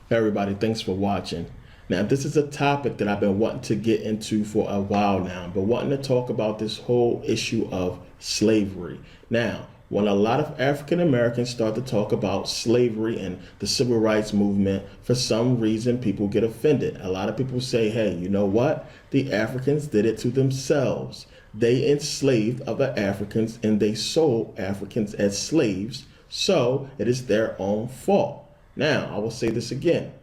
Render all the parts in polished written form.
Hey everybody, thanks for watching. Now, this is a topic that I've been wanting to get into for a while now, but wanting to talk about this whole issue of slavery. Now, when a lot of African Americans start to talk about slavery and the civil rights movement, for some reason people get offended. A lot of people say, hey, you know what? The Africans did it to themselves. They enslaved other Africans and they sold Africans as slaves, so it is their own fault. Now, I will say this again.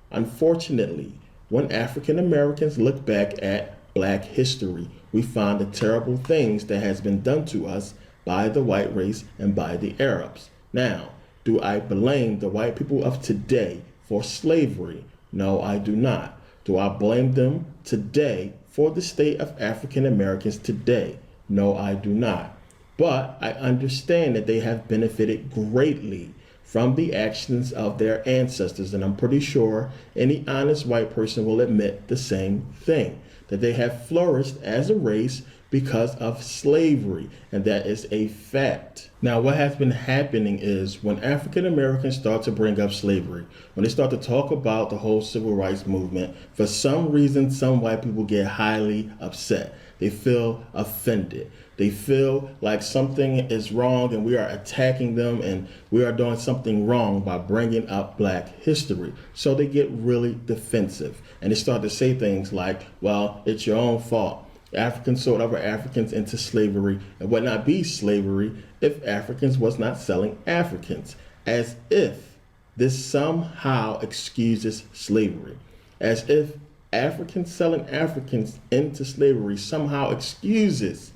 Unfortunately, when African Americans look back at Black history, we find the terrible things that has been done to us by the white race and by the Arabs. Now, do I blame the white people of today for slavery? No, I do not. Do I blame them today for the state of African Americans today? No, I do not. But I understand that they have benefited greatly from the actions of their ancestors. And I'm pretty sure any honest white person will admit the same thing, that they have flourished as a race because of slavery. And that is a fact. Now, what has been happening is when African Americans start to bring up slavery, when they start to talk about the whole civil rights movement, for some reason, some white people get highly upset. They feel offended. They feel like something is wrong and we are attacking them and we are doing something wrong by bringing up Black history. So they get really defensive and they start to say things like, well, it's your own fault. Africans sold other Africans into slavery. It would not be slavery if Africans was not selling Africans, as if this somehow excuses slavery, as if Africans selling Africans into slavery somehow excuses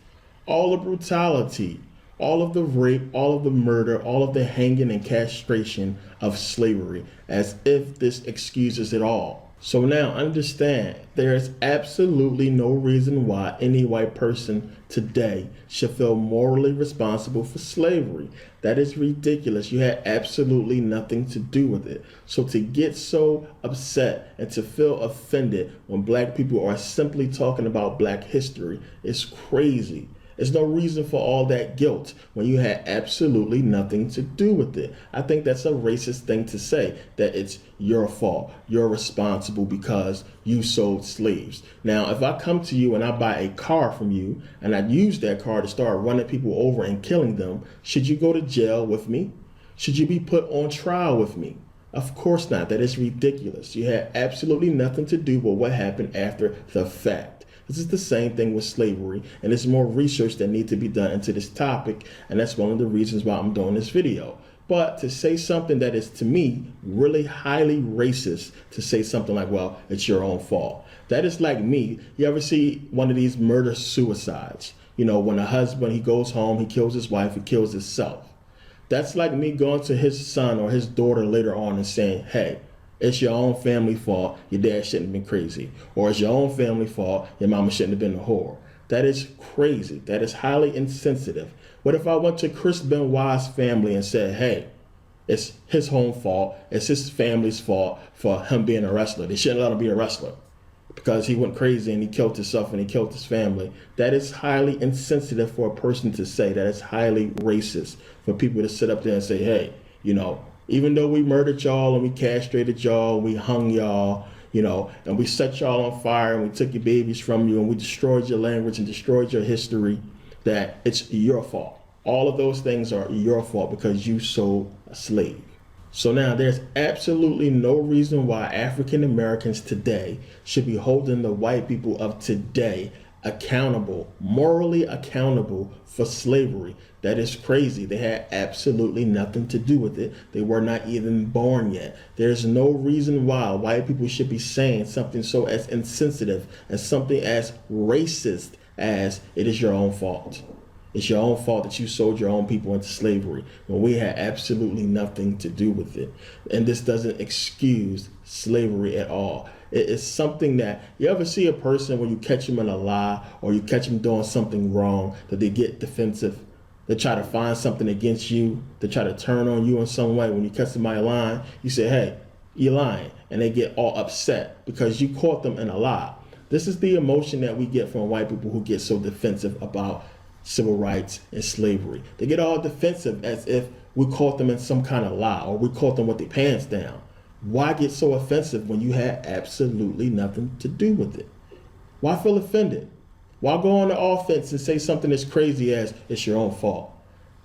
all the brutality, all of the rape, all of the murder, all of the hanging and castration of slavery, as if this excuses it all. So now understand, there is absolutely no reason why any white person today should feel morally responsible for slavery. That is ridiculous. You had absolutely nothing to do with it. So to get so upset and to feel offended when Black people are simply talking about Black history is crazy. There's no reason for all that guilt when you had absolutely nothing to do with it. I think that's a racist thing to say, that it's your fault. You're responsible because you sold slaves. Now, if I come to you and I buy a car from you and I use that car to start running people over and killing them, should you go to jail with me? Should you be put on trial with me? Of course not. That is ridiculous. You had absolutely nothing to do with what happened after the fact. This is the same thing with slavery, and there's more research that needs to be done into this topic, and that's one of the reasons why I'm doing this video. But to say something that is, to me, really highly racist, to say something like, well, it's your own fault. That is like me. You ever see one of these murder-suicides? You know, when a husband, he goes home, he kills his wife, he kills himself. That's like me going to his son or his daughter later on and saying, hey, it's your own family fault. Your dad shouldn't have been crazy. Or it's your own family fault. Your mama shouldn't have been a whore. That is crazy. That is highly insensitive. What if I went to Chris Benoit's family and said, hey, it's his home fault. It's his family's fault for him being a wrestler. They shouldn't let him be a wrestler because he went crazy and he killed himself and he killed his family. That is highly insensitive for a person to say. That is highly racist for people to sit up there and say, hey, you know, even though we murdered y'all and we castrated y'all, we hung y'all, you know, and we set y'all on fire and we took your babies from you and we destroyed your language and destroyed your history, that it's your fault. All of those things are your fault because you sold a slave. So now there's absolutely no reason why African Americans today should be holding the white people of today accountable, morally accountable for slavery. That is crazy. They had absolutely nothing to do with it. They were not even born yet. There's no reason why white people should be saying something so as insensitive as something as racist as it is your own fault. It's your own fault that you sold your own people into slavery when we had absolutely nothing to do with it. And this doesn't excuse slavery at all. It is something that you ever see a person when you catch them in a lie or you catch them doing something wrong, that they get defensive. They try to find something against you. They try to turn on you in some way. When you catch somebody lying, you say, hey, you're lying. And they get all upset because you caught them in a lie. This is the emotion that we get from white people who get so defensive about civil rights and slavery. They get all defensive as if we caught them in some kind of lie or we caught them with their pants down. Why get so offensive when you had absolutely nothing to do with it? Why feel offended? Why go on the offense and say something as crazy as it's your own fault?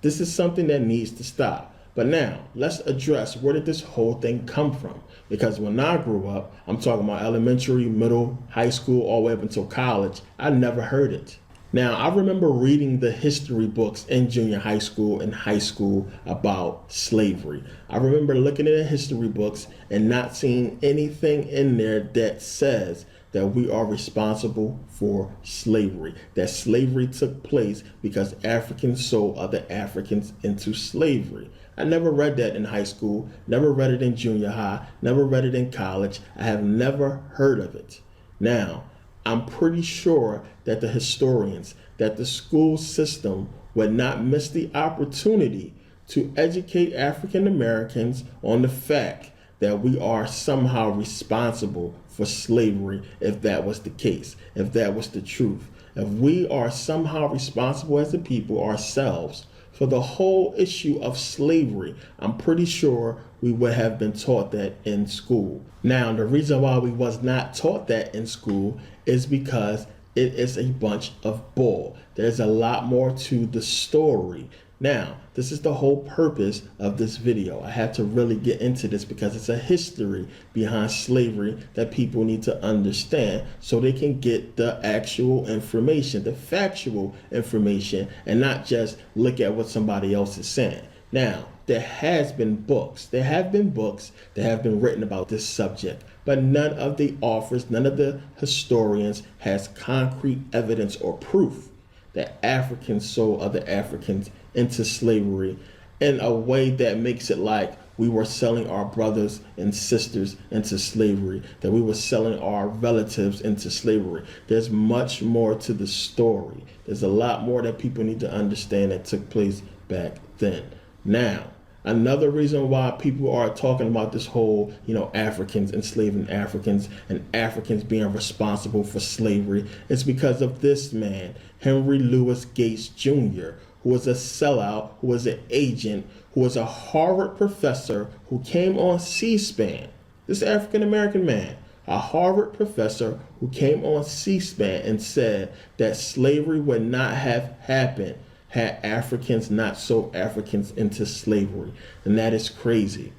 This is something that needs to stop. But now, let's address where did this whole thing come from? Because when I grew up, I'm talking about elementary, middle, high school, all the way up until college, I never heard it. Now, I remember reading the history books in junior high school and high school about slavery. I remember looking at the history books and not seeing anything in there that says that we are responsible for slavery, that slavery took place because Africans sold other Africans into slavery. I never read that in high school, never read it in junior high, never read it in college. I have never heard of it. Now, I'm pretty sure that the historians, that the school system would not miss the opportunity to educate African Americans on the fact that we are somehow responsible for slavery if that was the case, if that was the truth. If we are somehow responsible as a people ourselves for the whole issue of slavery, I'm pretty sure we would have been taught that in school. Now, the reason why we was not taught that in school is because it is a bunch of bull. There's a lot more to the story. Now, this is the whole purpose of this video. I had to really get into this because it's a history behind slavery that people need to understand so they can get the actual information, the factual information, and not just look at what somebody else is saying. Now, there have been books that have been written about this subject, but none of the authors, none of the historians has concrete evidence or proof that Africans sold other Africans into slavery in a way that makes it like we were selling our brothers and sisters into slavery, that we were selling our relatives into slavery. There's much more to the story. There's a lot more that people need to understand that took place back then. Now, another reason why people are talking about this whole, Africans enslaving Africans and Africans being responsible for slavery is because of this man, Henry Louis Gates Jr., who was a sellout, who was an agent, who was a Harvard professor who came on C-SPAN. This African-American man, a Harvard professor who came on C-SPAN and said that slavery would not have happened had Africans not sold Africans into slavery. And that is crazy.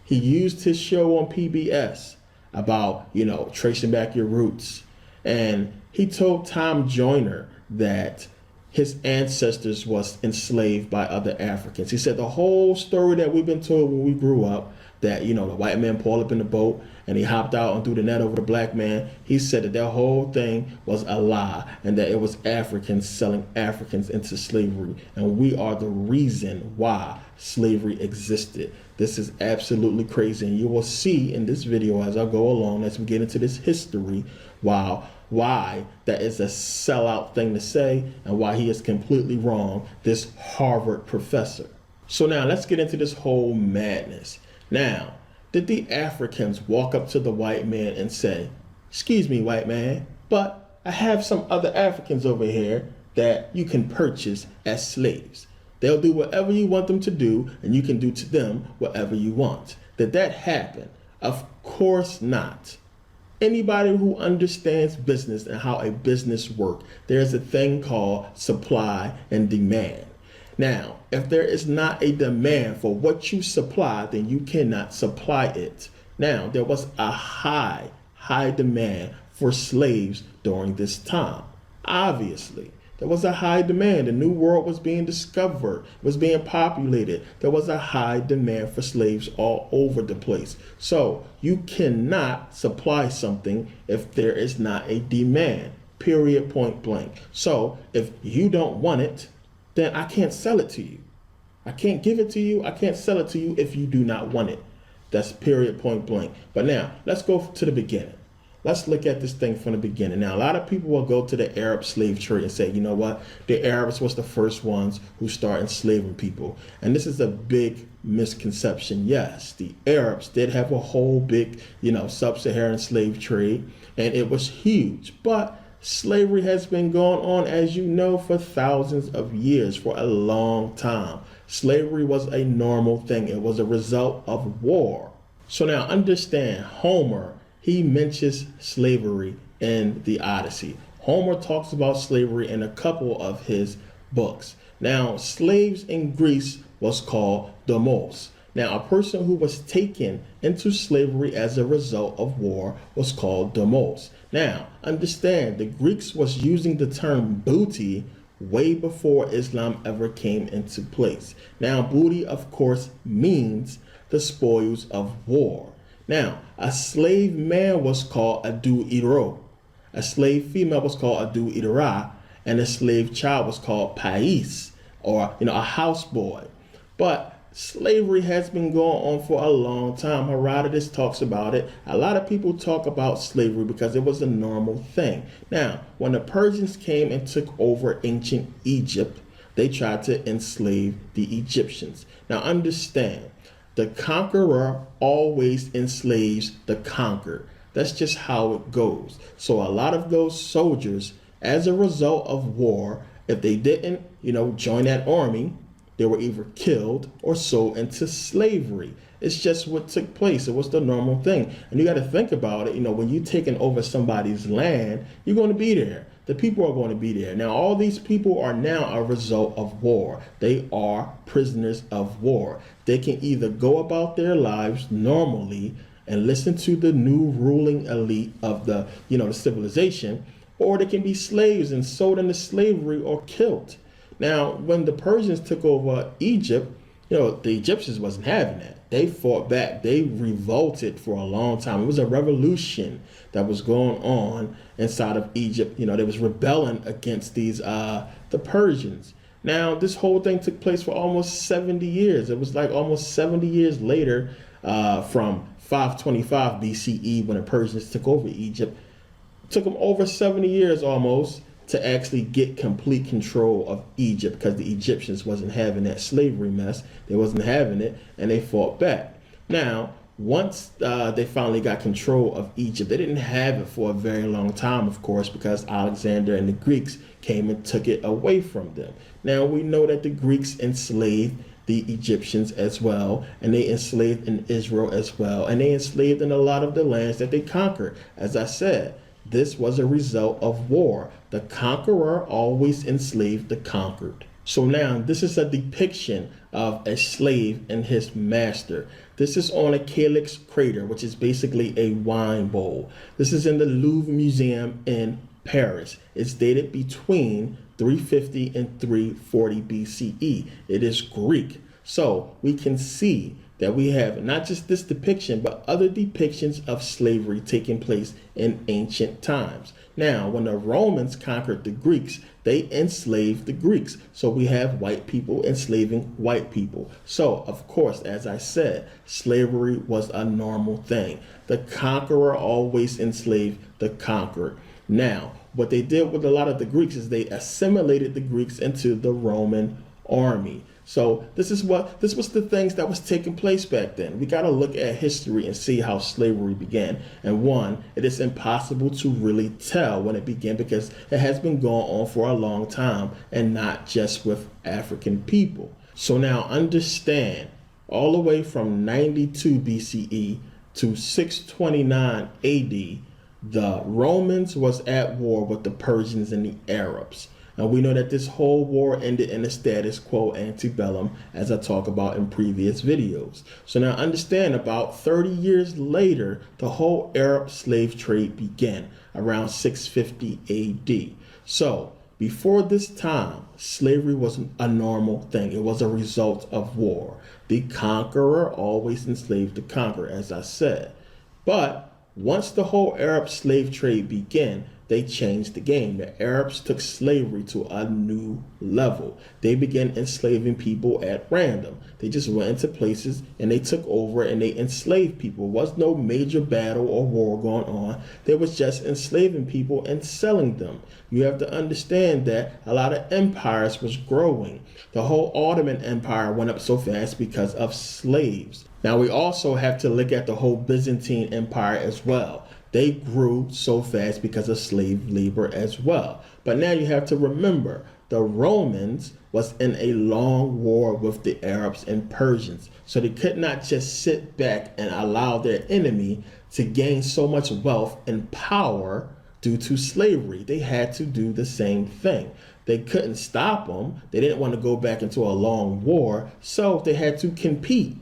He used his show on PBS about, tracing back your roots. And he told Tom Joyner that his ancestors was enslaved by other Africans. He said the whole story that we've been told when we grew up, that, the white man pulled up in the boat and he hopped out and threw the net over the black man. He said that whole thing was a lie and that it was Africans selling Africans into slavery. And we are the reason why slavery existed. This is absolutely crazy. And you will see in this video as I go along, as we get into this history, why that is a sellout thing to say and why he is completely wrong, this Harvard professor. So now let's get into this whole madness. Now, did the Africans walk up to the white man and say, "Excuse me, white man, but I have some other Africans over here that you can purchase as slaves. They'll do whatever you want them to do, and you can do to them whatever you want"? Did that happen? Of course not. Anybody who understands business and how a business works, there's a thing called supply and demand. Now, if there is not a demand for what you supply, then you cannot supply it. Now, there was a high demand for slaves during this time. Obviously, there was a high demand. The New World was being discovered, was being populated. There was a high demand for slaves all over the place. So you cannot supply something if there is not a demand, period, point blank. So if you don't want it, then I can't sell it to you. I can't give it to you. I can't sell it to you if you do not want it. That's period, point blank. But now let's go to the beginning. Let's look at this thing from the beginning. Now, a lot of people will go to the Arab slave trade and say, you know what? The Arabs was the first ones who started enslaving people. And this is a big misconception. Yes, the Arabs did have a whole big, sub-Saharan slave trade, and it was huge. But slavery has been going on, as you know, for thousands of years, for a long time. Slavery was a normal thing. It was a result of war. So now understand, Homer, he mentions slavery in the Odyssey. Homer talks about slavery in a couple of his books. Now, slaves in Greece was called domos. Now, a person who was taken into slavery as a result of war was called domos. Now, understand, the Greeks was using the term booty way before Islam ever came into place. Now, booty, of course, means the spoils of war. Now, a slave man was called a iro. A slave female was called a ira, and a slave child was called pais, or a houseboy. But slavery has been going on for a long time. Herodotus talks about it. A lot of people talk about slavery because it was a normal thing. Now, when the Persians came and took over ancient Egypt, they tried to enslave the Egyptians. Now, understand, the conqueror always enslaves the conquered. That's just how it goes. So a lot of those soldiers, as a result of war, if they didn't, join that army, they were either killed or sold into slavery. It's just what took place. It was the normal thing. And you got to think about it. When you're taking over somebody's land, you're going to be there. The people are going to be there. Now, all these people are now a result of war. They are prisoners of war. They can either go about their lives normally and listen to the new ruling elite of the civilization, or they can be slaves and sold into slavery or killed. Now, when the Persians took over Egypt, the Egyptians wasn't having that. They fought back. They revolted for a long time. It was a revolution that was going on inside of Egypt. They was rebelling against these the Persians. Now, this whole thing took place for almost 70 years. It was like almost 70 years later, from 525 BCE, when the Persians took over Egypt. It took them over 70 years almost to actually get complete control of Egypt, because the Egyptians wasn't having that slavery mess. They wasn't having it, and they fought back. Now, once they finally got control of Egypt, they didn't have it for a very long time, of course, because Alexander and the Greeks came and took it away from them. Now, we know that the Greeks enslaved the Egyptians as well, and they enslaved in Israel as well, and they enslaved in a lot of the lands that they conquered. As I said, this was a result of war. The conqueror always enslaved the conquered. So now this is a depiction of a slave and his master. This is on a calyx crater, which is basically a wine bowl. This is in the Louvre Museum in Paris. It's dated between 350 and 340 BCE. It is Greek. So we can see that we have not just this depiction, but other depictions of slavery taking place in ancient times. Now, when the Romans conquered the Greeks, they enslaved the Greeks. So we have white people enslaving white people. So, of course, as I said, slavery was a normal thing. The conqueror always enslaved the conquered. Now, what they did with a lot of the Greeks is they assimilated the Greeks into the Roman army. So this was the things that was taking place back then. We got to look at history and see how slavery began. And one, it is impossible to really tell when it began, because it has been going on for a long time, and not just with African people. So now understand, all the way from 92 BCE to 629 AD, the Romans was at war with the Persians and the Arabs. And we know that this whole war ended in a status quo antebellum, as I talk about in previous videos. So now understand, about 30 years later, the whole Arab slave trade began around 650 AD. So before this time, slavery was a normal thing. It was a result of war. The conqueror always enslaved the conqueror, as I said. But once the whole Arab slave trade began, they changed the game. The Arabs took slavery to a new level. They began enslaving people at random. They just went into places and they took over and they enslaved people. There was no major battle or war going on. They was just enslaving people and selling them. You have to understand that a lot of empires was growing. The whole Ottoman Empire went up so fast because of slaves. Now we also have to look at the whole Byzantine Empire as well. they grew so fast because of slave labor as well. But now you have to remember, the Romans was in a long war with the Arabs and Persians. So they could not just sit back and allow their enemy to gain so much wealth and power due to slavery. They had to do the same thing. They couldn't stop them. They didn't want to go back into a long war, so they had to compete.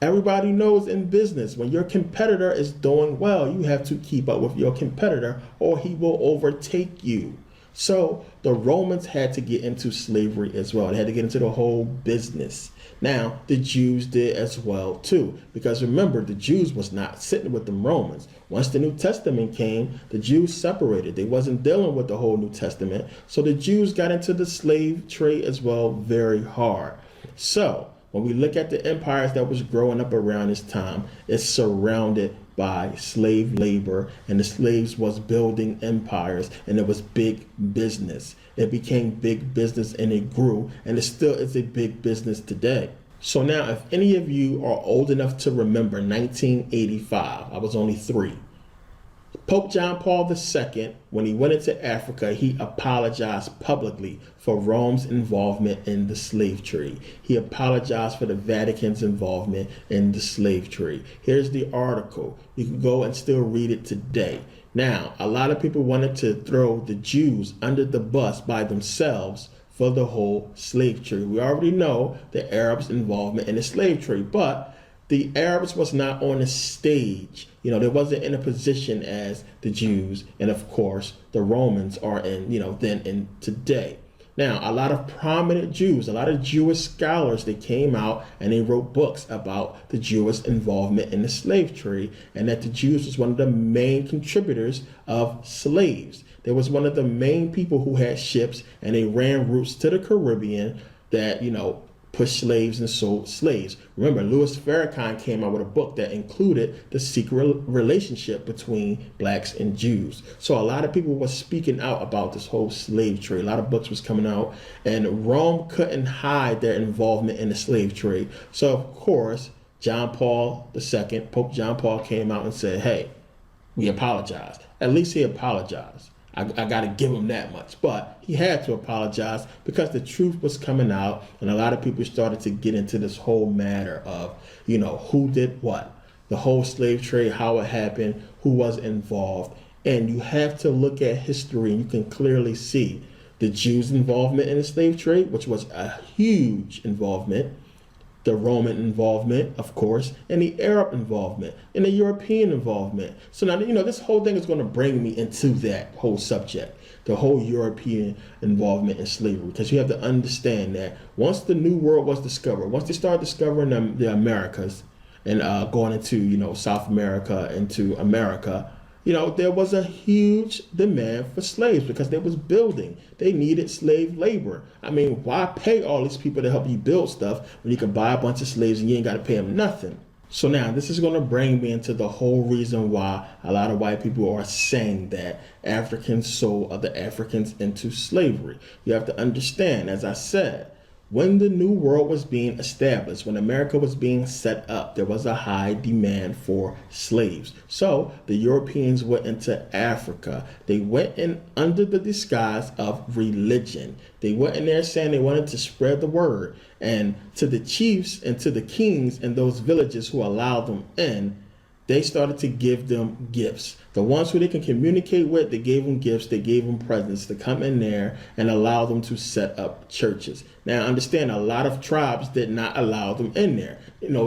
Everybody knows in business, when your competitor is doing well, you have to keep up with your competitor or he will overtake you. So the Romans had to get into slavery as well. They had to get into the whole business. Now, the Jews did as well too, because remember, the Jews was not sitting with the Romans. Once the New Testament came, the Jews separated. They wasn't dealing with the whole New Testament. So the Jews got into the slave trade as well very hard. So when we look at the empires that was growing up around this time, it's surrounded by slave labor, and the slaves was building empires, and it was big business. It became big business and it grew, and it still is a big business today. So now, if any of you are old enough to remember 1985, I was only 3. Pope John Paul II, when he went into Africa, he apologized publicly for Rome's involvement in the slave trade. He apologized for the Vatican's involvement in the slave trade. Here's the article. You can go and still read it today. Now, a lot of people wanted to throw the Jews under the bus by themselves for the whole slave trade. We already know the Arabs' involvement in the slave trade, but the Arabs was not on the stage. You know, they wasn't in a position as the Jews, and of course the Romans are in, then and today. Now, a lot of prominent Jews, a lot of Jewish scholars, they came out and they wrote books about the Jewish involvement in the slave trade, and that the Jews was one of the main contributors of slaves. They was one of the main people who had ships, and they ran routes to the Caribbean that, pushed slaves and sold slaves. Remember, Louis Farrakhan came out with a book that included the secret relationship between blacks and Jews. So a lot of people were speaking out about this whole slave trade. A lot of books was coming out, and Rome couldn't hide their involvement in the slave trade. So of course, John Paul II, Pope John Paul, came out and said, hey, we apologize. At least he apologized. I got to give him that much. But he had to apologize because the truth was coming out, and a lot of people started to get into this whole matter of, who did what, the whole slave trade, how it happened, who was involved. And you have to look at history, and you can clearly see the Jews' involvement in the slave trade, which was a huge involvement, the Roman involvement, of course, and the Arab involvement, and the European involvement. So now, this whole thing is going to bring me into that whole subject, the whole European involvement in slavery, because you have to understand that once the New World was discovered, once they started discovering the Americas and going into, South America, into America, there was a huge demand for slaves because they was building. They needed slave labor. I mean, why pay all these people to help you build stuff when you can buy a bunch of slaves and you ain't got to pay them nothing? So now this is going to bring me into the whole reason why a lot of white people are saying that Africans sold other Africans into slavery. You have to understand, as I said, when the New World was being established, when America was being set up, there was a high demand for slaves. So the Europeans went into Africa. They went in under the disguise of religion. They went in there saying they wanted to spread the word. And to the chiefs and to the kings in those villages who allowed them in, they started to give them gifts. The ones who they can communicate with, they gave them gifts, they gave them presents to come in there and allow them to set up churches. Now, understand, a lot of tribes did not allow them in there.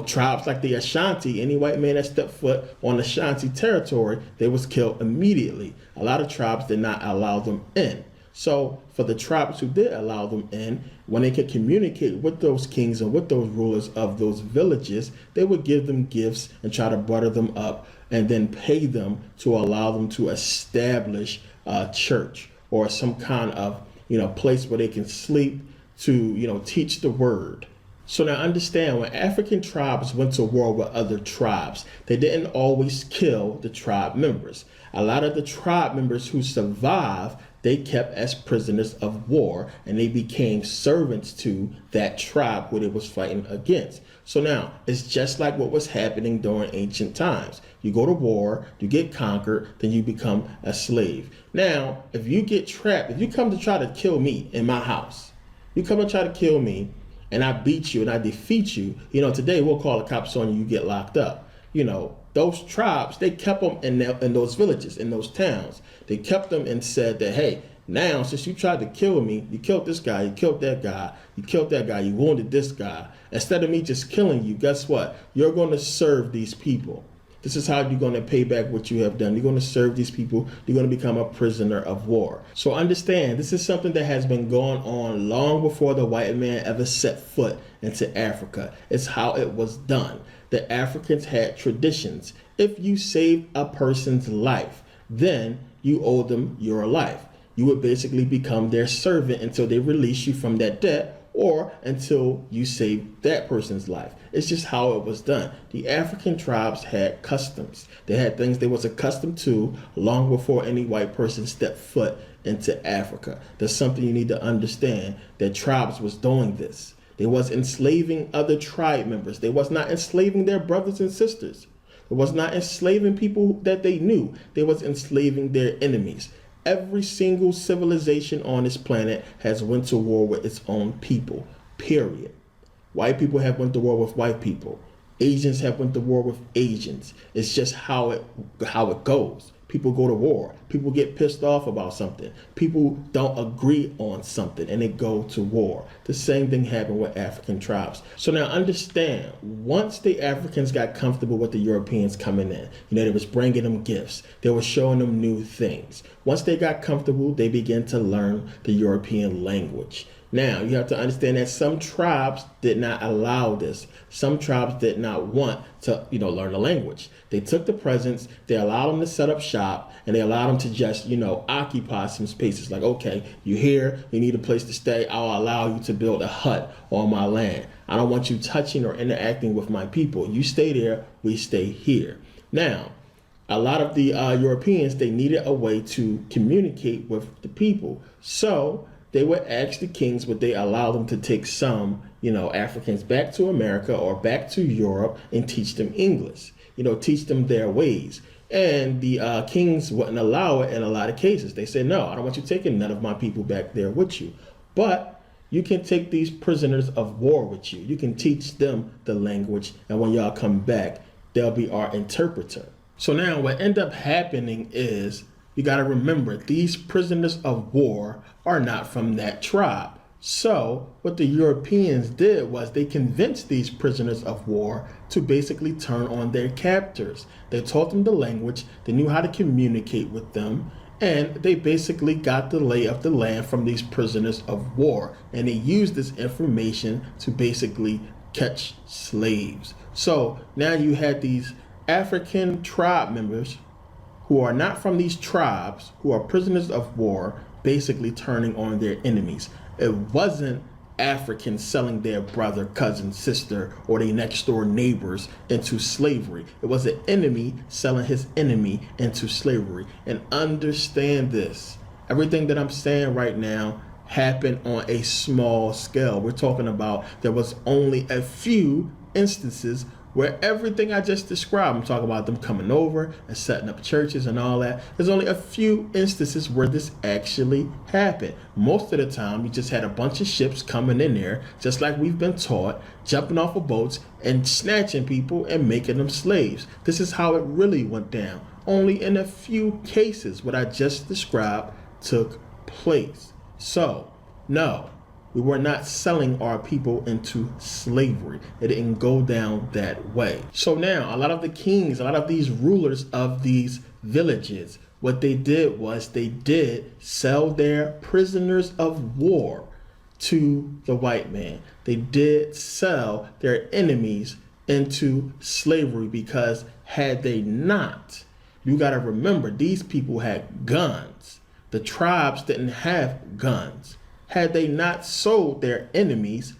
Tribes like the Ashanti, any white man that stepped foot on Ashanti territory, they was killed immediately. A lot of tribes did not allow them in. So for the tribes who did allow them in, when they could communicate with those kings and with those rulers of those villages, they would give them gifts and try to butter them up and then pay them to allow them to establish a church or some kind of, place where they can sleep to, teach the word. So now understand, when African tribes went to war with other tribes, they didn't always kill the tribe members. A lot of the tribe members who survived, they kept as prisoners of war, and they became servants to that tribe who they was fighting against. So now it's just like what was happening during ancient times. You go to war, you get conquered, then you become a slave. Now, if you get trapped, if you come to try to kill me in my house, you come and try to kill me, and I beat you and I defeat you, today we'll call the cops on you, you get locked up. Those tribes, they kept them in those villages, in those towns. They kept them and said that, hey, now since you tried to kill me, you killed this guy, you killed that guy, you killed that guy, you wounded this guy. Instead of me just killing you, guess what? You're going to serve these people. This is how you're going to pay back what you have done. You're going to serve these people. You're going to become a prisoner of war. So understand, this is something that has been going on long before the white man ever set foot into Africa. It's how it was done. The Africans had traditions. If you saved a person's life, then you owe them your life. You would basically become their servant until they release you from that debt, or until you save that person's life. It's just how it was done. The African tribes had customs. They had things they was accustomed to long before any white person stepped foot into Africa. There's something you need to understand, that tribes was doing this. They was enslaving other tribe members. They was not enslaving their brothers and sisters. It was not enslaving people that they knew. They was enslaving their enemies. Every single civilization on this planet has went to war with its own people, period. White people have went to war with white people. Asians have went to war with Asians. It's just how it goes. People go to war. People get pissed off about something. People don't agree on something and they go to war. The same thing happened with African tribes. So now understand, once the Africans got comfortable with the Europeans coming in, they was bringing them gifts. They were showing them new things. Once they got comfortable, they began to learn the European language. Now, you have to understand that some tribes did not allow this. Some tribes did not want to, learn the language. They took the presents, they allowed them to set up shop, and they allowed them to just, occupy some spaces. Like, okay, you're here, you need a place to stay, I'll allow you to build a hut on my land. I don't want you touching or interacting with my people. You stay there, we stay here. Now, a lot of the Europeans, they needed a way to communicate with the people. So they would ask the kings, would they allow them to take some, Africans back to America or back to Europe and teach them English, teach them their ways. And the kings wouldn't allow it in a lot of cases. They said, no, I don't want you taking none of my people back there with you. But you can take these prisoners of war with you. You can teach them the language. And when y'all come back, they'll be our interpreter. So now what ended up happening is, you got to remember, these prisoners of war are not from that tribe. So what the Europeans did was they convinced these prisoners of war to basically turn on their captors. They taught them the language, they knew how to communicate with them, and they basically got the lay of the land from these prisoners of war. And they used this information to basically catch slaves. So now you had these African tribe members who are not from these tribes, who are prisoners of war, basically turning on their enemies. It wasn't Africans selling their brother, cousin, sister, or their next door neighbors into slavery. It was an enemy selling his enemy into slavery. And understand this, everything that I'm saying right now happened on a small scale. We're talking about there was only a few instances where everything I just described, I'm talking about them coming over and setting up churches and all that. There's only a few instances where this actually happened. Most of the time, you just had a bunch of ships coming in there, just like we've been taught, jumping off of boats and snatching people and making them slaves. This is how it really went down. Only in a few cases what I just described took place. So, no, we were not selling our people into slavery. It didn't go down that way. So now, a lot of the kings, a lot of these rulers of these villages, what they did was they did sell their prisoners of war to the white man. They did sell their enemies into slavery, because had they not, you got to remember, these people had guns. The tribes didn't have guns. Had they not sold their enemies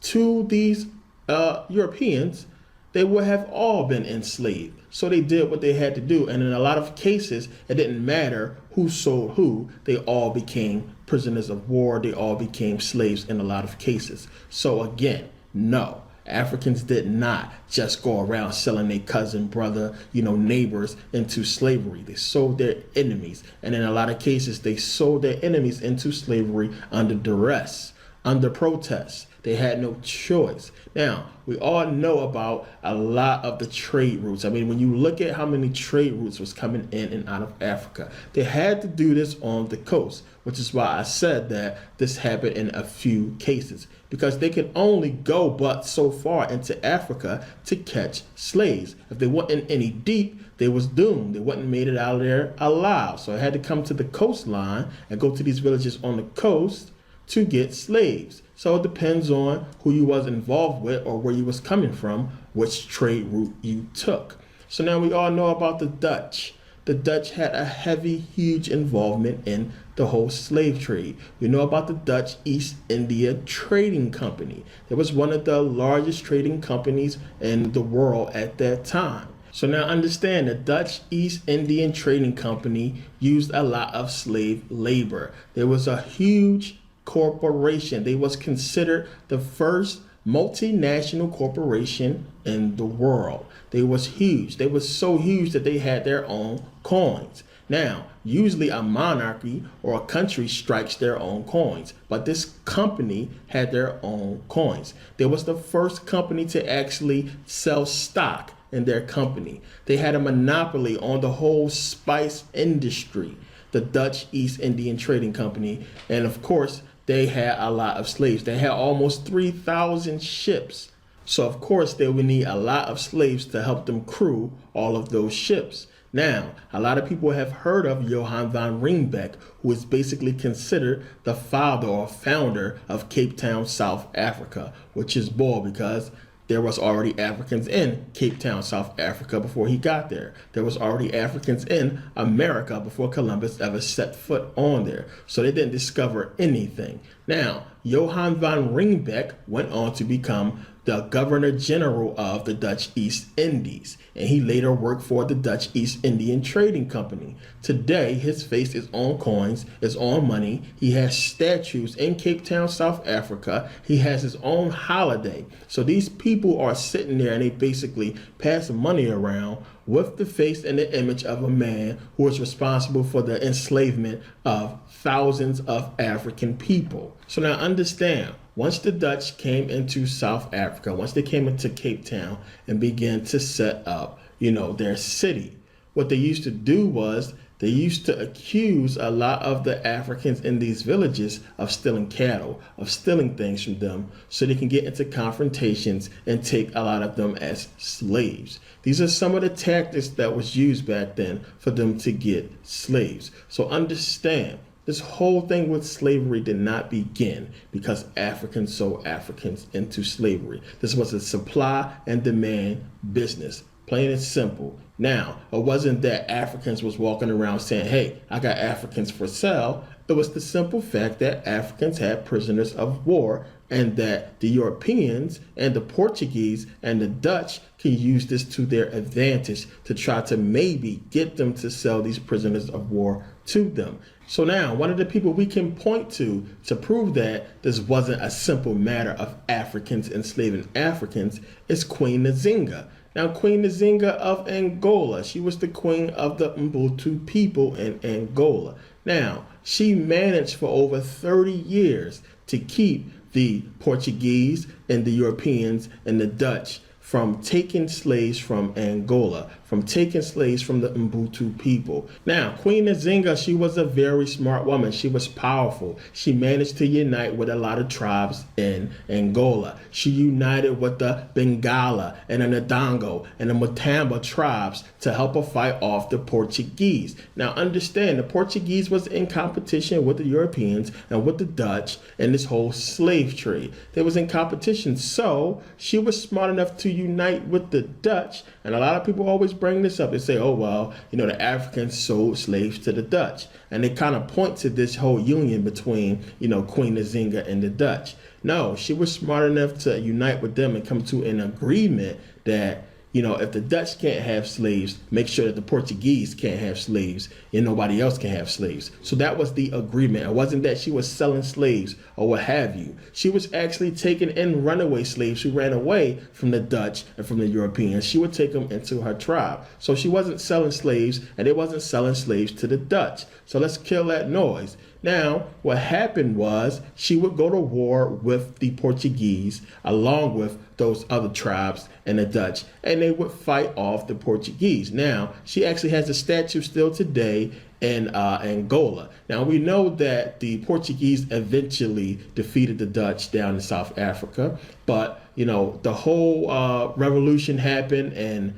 to these Europeans, they would have all been enslaved. So they did what they had to do. And in a lot of cases, it didn't matter who sold who. They all became prisoners of war. They all became slaves in a lot of cases. So again, no. Africans did not just go around selling their cousin, brother, neighbors into slavery. They sold their enemies. And in a lot of cases, they sold their enemies into slavery under duress, under protest. They had no choice. Now, we all know about a lot of the trade routes. I mean, when you look at how many trade routes was coming in and out of Africa, they had to do this on the coast, which is why I said that this happened in a few cases, because they could only go but so far into Africa to catch slaves. If they weren't in any deep, they was doomed. They wouldn't made it out of there alive. So it had to come to the coastline and go to these villages on the coast to get slaves. So it depends on who you was involved with or where you was coming from, which trade route you took. So now we all know about the Dutch. The Dutch had a heavy, huge involvement in the whole slave trade. We know about the Dutch East India Trading Company. It was one of the largest trading companies in the world at that time. So now understand, the Dutch East Indian Trading Company used a lot of slave labor. There was a huge corporation. They was considered the first multinational corporation in the world. They was huge. They was so huge that they had their own coins. Now, usually a monarchy or a country strikes their own coins, but this company had their own coins. They was the first company to actually sell stock in their company. They had a monopoly on the whole spice industry, the Dutch East Indian Trading Company, and of course, they had a lot of slaves. They had almost 3,000 ships. So of course they would need a lot of slaves to help them crew all of those ships. Now, a lot of people have heard of Johan van Riebeeck, who is basically considered the father or founder of Cape Town, South Africa, which is bull because there was already Africans in Cape Town, South Africa before he got there. There was already Africans in America before Columbus ever set foot on there. So they didn't discover anything. Now, Johan van Riebeeck went on to become the Governor General of the Dutch East Indies, and he later worked for the Dutch East Indian Trading Company. Today, his face is on coins, is on money. He has statues in Cape Town, South Africa. He has his own holiday. So these people are sitting there and they basically pass money around with the face and the image of a man who was responsible for the enslavement of thousands of African people. So now understand, once the Dutch came into South Africa, once they came into Cape Town and began to set up, their city, what they used to do was they used to accuse a lot of the Africans in these villages of stealing cattle, of stealing things from them, so they can get into confrontations and take a lot of them as slaves. These are some of the tactics that was used back then for them to get slaves. So understand, this whole thing with slavery did not begin because Africans sold Africans into slavery. This was a supply and demand business, plain and simple. Now, it wasn't that Africans was walking around saying, hey, I got Africans for sale. It was the simple fact that Africans had prisoners of war and that the Europeans and the Portuguese and the Dutch can use this to their advantage to try to maybe get them to sell these prisoners of war to them. So now, one of the people we can point to prove that this wasn't a simple matter of Africans enslaving Africans is Queen Nzinga. Now, Queen Nzinga of Angola, she was the queen of the Mbutu people in Angola. Now, she managed for over 30 years to keep the Portuguese and the Europeans and the Dutch from taking slaves from Angola, from taking slaves from the Mbutu people. Now, Queen Nzinga, she was a very smart woman. She was powerful. She managed to unite with a lot of tribes in Angola. She united with the Bengala and the Ndongo and the Mutamba tribes to help her fight off the Portuguese. Now, understand, the Portuguese was in competition with the Europeans and with the Dutch in this whole slave trade. They was in competition, so she was smart enough to unite with the Dutch, and a lot of people always bring this up. They say, oh, well, the Africans sold slaves to the Dutch. And they kind of point to this whole union between, Queen Nzinga and the Dutch. No, she was smart enough to unite with them and come to an agreement that, if the Dutch can't have slaves, make sure that the Portuguese can't have slaves and nobody else can have slaves. So that was the agreement. It wasn't that she was selling slaves or what have you. She was actually taking in runaway slaves who ran away from the Dutch and from the Europeans. She would take them into her tribe. So she wasn't selling slaves, and they wasn't selling slaves to the Dutch. So let's kill that noise. Now, what happened was she would go to war with the Portuguese along with those other tribes and the Dutch, and they would fight off the Portuguese. Now, she actually has a statue still today in Angola. Now, we know that the Portuguese eventually defeated the Dutch down in South Africa, but, the whole revolution happened, and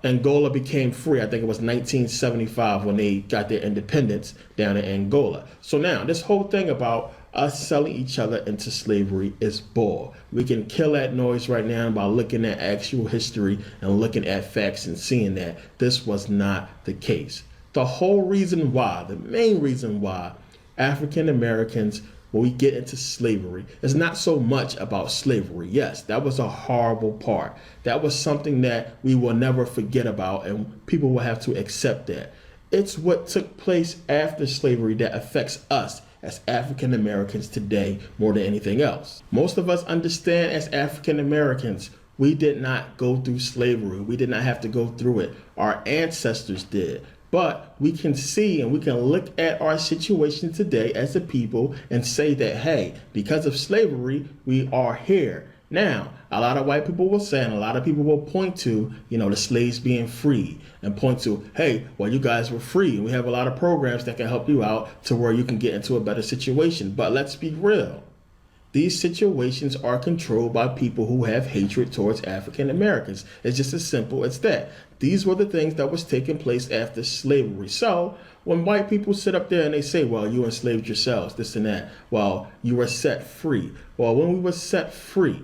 Angola became free. I think it was 1975 when they got their independence down in Angola. So now this whole thing about us selling each other into slavery is bull. We can kill that noise right now by looking at actual history and looking at facts and seeing that this was not the case. The whole reason why, the main reason why African Americans, when we get into slavery, it's not so much about slavery. Yes, that was a horrible part. That was something that we will never forget about, and people will have to accept that. It's what took place after slavery that affects us as African Americans today more than anything else. Most of us understand as African Americans, we did not go through slavery. We did not have to go through it. Our ancestors did. But we can see and we can look at our situation today as a people and say that, hey, because of slavery, we are here. Now, a lot of white people will say, and a lot of people will point to, the slaves being free and point to, hey, well, you guys were free. And we have a lot of programs that can help you out to where you can get into a better situation. But let's be real. These situations are controlled by people who have hatred towards African Americans. It's just as simple as that. These were the things that was taking place after slavery. So when white people sit up there and they say, well, you enslaved yourselves, this and that. Well, you were set free. Well, when we were set free,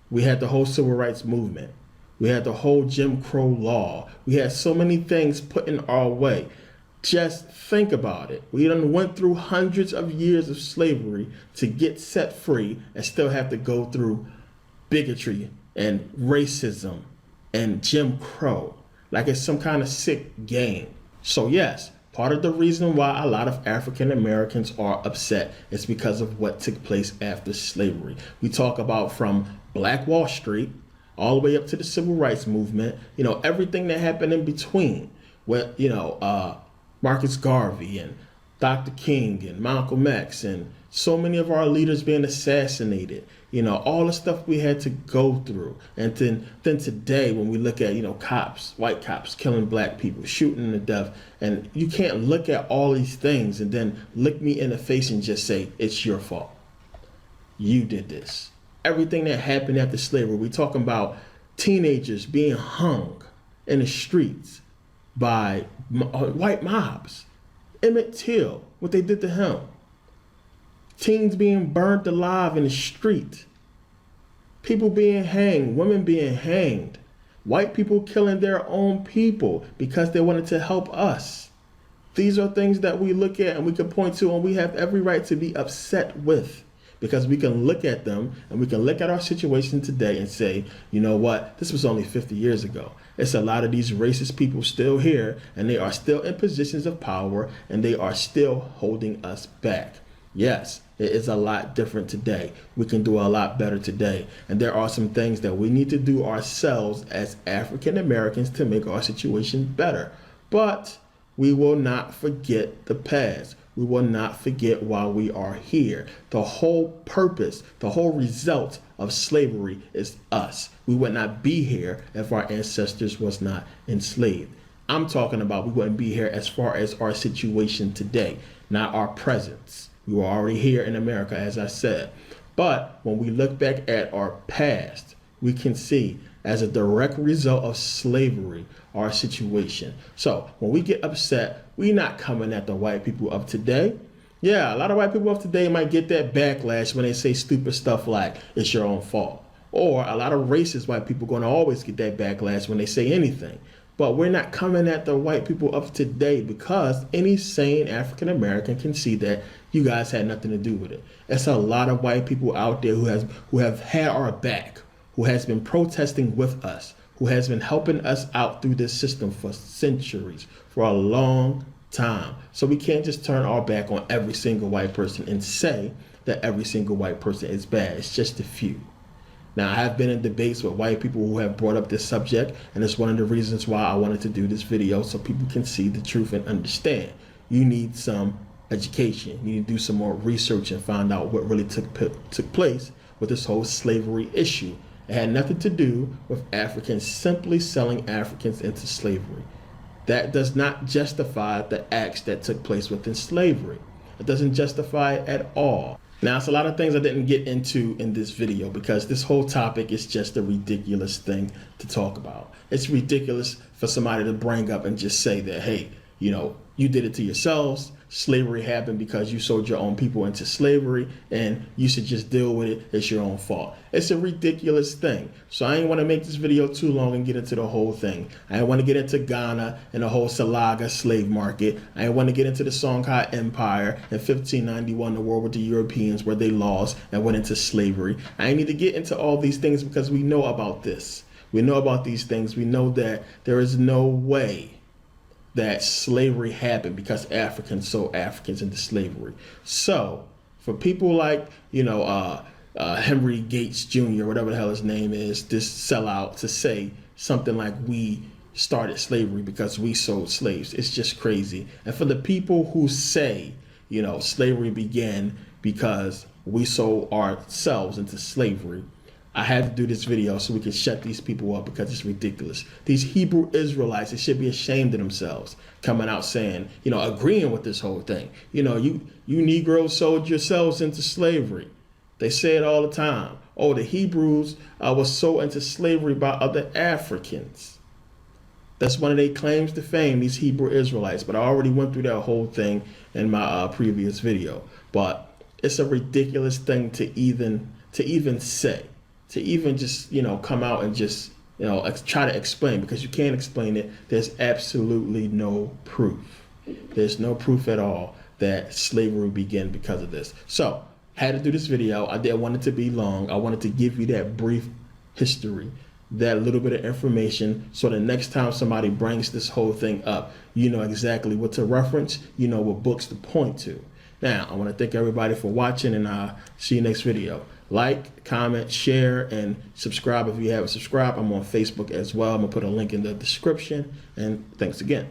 we had the whole civil rights movement. We had the whole Jim Crow law. We had so many things put in our way. Just think about it. We done went through hundreds of years of slavery to get set free and still have to go through bigotry and racism and Jim Crow. Like it's some kind of sick game. So yes, part of the reason why a lot of African Americans are upset is because of what took place after slavery. We talk about from Black Wall Street all the way up to the civil rights movement, everything that happened in between. With, Marcus Garvey and Dr. King and Malcolm X and so many of our leaders being assassinated, all the stuff we had to go through. And then today when we look at, cops, white cops killing black people, shooting to death, and you can't look at all these things and then look me in the face and just say, it's your fault. You did this. Everything that happened after slavery, we're talking about teenagers being hung in the streets by white mobs. Emmett Till, what they did to him. Teens being burned alive in the street. People being hanged, women being hanged. White people killing their own people because they wanted to help us. These are things that we look at and we can point to and we have every right to be upset with. Because we can look at them and we can look at our situation today and say, you know what, this was only 50 years ago. It's a lot of these racist people still here and they are still in positions of power and they are still holding us back. Yes, it is a lot different today. We can do a lot better today. And there are some things that we need to do ourselves as African Americans to make our situation better. But we will not forget the past. We will not forget why we are here. The whole purpose, the whole result of slavery is us. We would not be here if our ancestors was not enslaved. I'm talking about we wouldn't be here as far as our situation today, not our presence. We were already here in America, as I said. But when we look back at our past, we can see as a direct result of slavery, our situation. So when we get upset, we're not coming at the white people of today. Yeah, a lot of white people of today might get that backlash when they say stupid stuff like it's your own fault. Or a lot of racist white people going to always get that backlash when they say anything. But we're not coming at the white people of today, because any sane African American can see that you guys had nothing to do with it. It's a lot of white people out there who have had our back, who has been protesting with us, who has been helping us out through this system for centuries, for a long time. So we can't just turn our back on every single white person and say that every single white person is bad. It's just a few. Now, I have been in debates with white people who have brought up this subject, and it's one of the reasons why I wanted to do this video, so people can see the truth and understand. You need some education. You need to do some more research and find out what really took place with this whole slavery issue. It had nothing to do with Africans simply selling Africans into slavery. That does not justify the acts that took place within slavery. It doesn't justify it at all. Now, it's a lot of things I didn't get into in this video because this whole topic is just a ridiculous thing to talk about. It's ridiculous for somebody to bring up and just say that, hey, you know, you did it to yourselves. Slavery happened because you sold your own people into slavery and you should just deal with it. It's your own fault. It's a ridiculous thing. So I ain't want to make this video too long and get into the whole thing. I ain't want to get into Ghana and the whole Salaga slave market. I ain't want to get into the Songhai Empire in 1591, the war with the Europeans where they lost and went into slavery. I ain't need to get into all these things because we know about this. We know about these things. We know that there is no way that slavery happened because Africans sold Africans into slavery. So for people like, you know, Henry Gates Jr., whatever the hell his name is, this sellout to say something like we started slavery because we sold slaves, it's just crazy. And for the people who say, you know, slavery began because we sold ourselves into slavery, I had to do this video so we can shut these people up because it's ridiculous. These Hebrew Israelites, they should be ashamed of themselves coming out saying, you know, agreeing with this whole thing. You know, you Negroes sold yourselves into slavery. They say it all the time. Oh, the Hebrews were sold into slavery by other Africans. That's one of their claims to fame, these Hebrew Israelites. But I already went through that whole thing in my previous video. But it's a ridiculous thing to even say. To even just, you know, come out and just, you know, try to explain, because you can't explain it. There's absolutely no proof. There's no proof at all that slavery began because of this. So, had to do this video. I didn't want it to be long. I wanted to give you that brief history, that little bit of information, so the next time somebody brings this whole thing up, you know exactly what to reference, you know what books to point to. Now, I want to thank everybody for watching, and I'll see you next video. Like, comment, share, and subscribe if you haven't subscribed. I'm on Facebook as well. I'm going to put a link in the description. And thanks again.